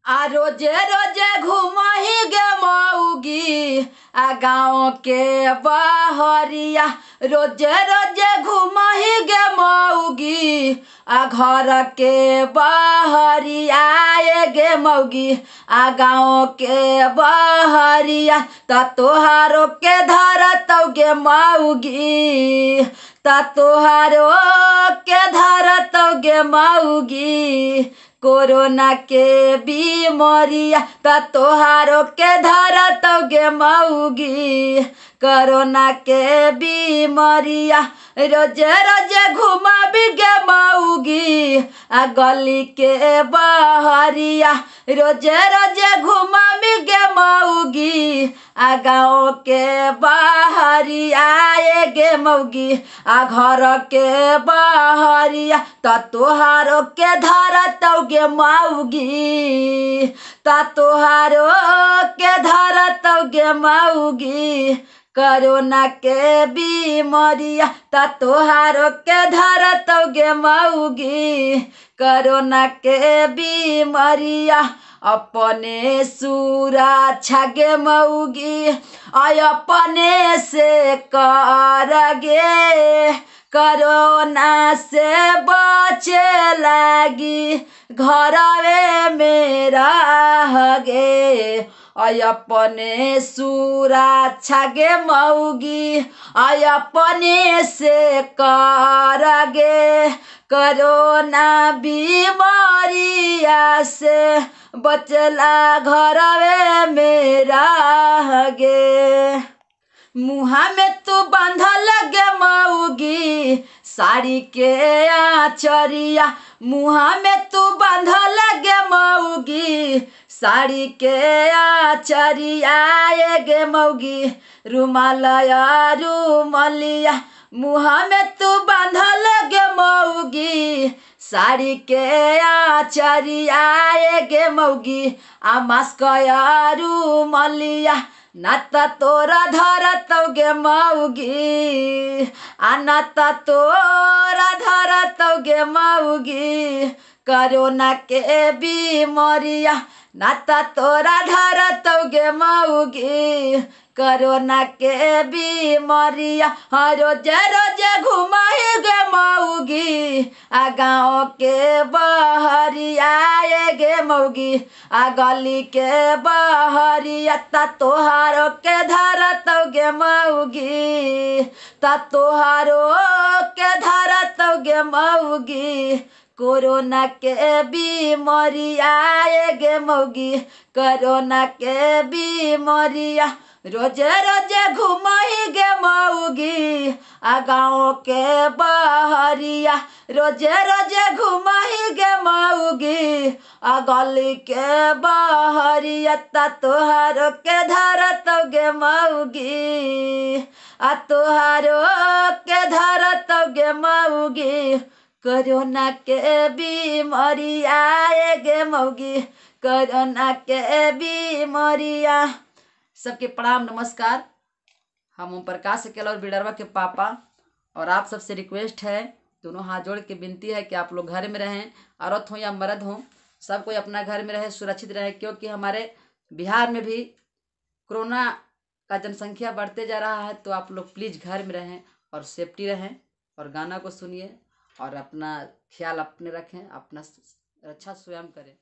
आ रोजे रोजे घूमही गे मऊगी आ गाँव के बहरिया। रोजे रोजे घूमही गे मऊगी आ घर के बहरिया। ए गे मऊगी आ गाँव के बहरिया त तोहारो के धरतौ गे मऊगी। त तोहारो के धरतौ गे मऊगी। कोरोना के बीमारिया त तोहारो के धरतौ गे मऊगी। कोरोना के बीमारिया रोजे रोजे घुमाबी गे मऊगी आ गली के बहरिया। रोजे रोजे घुमाबी गे मऊगी आ गाँव के बहरिया। ए गे मऊगी आ घर के बहरिया त तोहारो के धरतौ गे मऊगी। त तोहारो के धरतौ गे मऊगी। कोरोना के बीमारिया त तोहारो के धरतौ गे मऊगी। कोरोना के बीमारिया अपने सुरक्षा गे मऊगी आय अपने से कर गे। कोरोना से बचे लागी घरवे में रह गे। आय अपने सुरक्षा गे मऊगी आय अपने से कर गे। कोरोना बीमारिया से बचला घरवे में रह गे। मुहा में तू बांधल गे मऊगी साड़ी के आचरिया। मुहा में तू बांधल गे मऊगी साड़ी के आचरिया। ए गे मऊगी रुमाल रुमलिया। मुहा में तू बांधल गे मऊगी साड़ी के आचरिया। ए गे मऊगी आ मास्क रुमलिया ना त तोरा धरतौ गे मऊगी। आ ना त तोरा धरतौ गे मऊगी। कोरोना के बीमारिया ना त तोरा धरतौ गे मऊगी। कोरोना के बीमारिया रोजे रोजे घुमाही गे मऊगी आ गाँव के बहरिया। ए गे मऊगी आ गली के बहरिया त तोहारो के धरतौ गे मऊगी। त तोहारो के धरतौ गे मऊगी। कोरोना के बीमारिया ए गे मऊगी। कोरोना के बीमारिया रोजे रोजे घुमही गे मऊगी आ गाँव के बहरिया। रोजे रोजे घुमही गे मऊगी आ गली के बहरिया त तोहारो के धरतौ गे मऊगी। आ तोहारो के धरतौ गे मऊगी। कोरोना के बीमारिया ए गे मऊगी। कोरोना के बीमारिया। सबके प्रणाम नमस्कार। हम ओम प्रकाश अकेला और बिडरवा के पापा और आप सबसे रिक्वेस्ट है, दोनों हाथ जोड़ के विनती है कि आप लोग घर में रहें। औरत हो या मर्द हो सब कोई अपना घर में रहे, सुरक्षित रहे। क्योंकि हमारे बिहार में भी कोरोना का जनसंख्या बढ़ते जा रहा है। तो आप लोग प्लीज़ घर में रहें और सेफ्टी रहें और गाना को सुनिए और अपना ख्याल अपने रखें, अपना रक्षा स्वयं करें।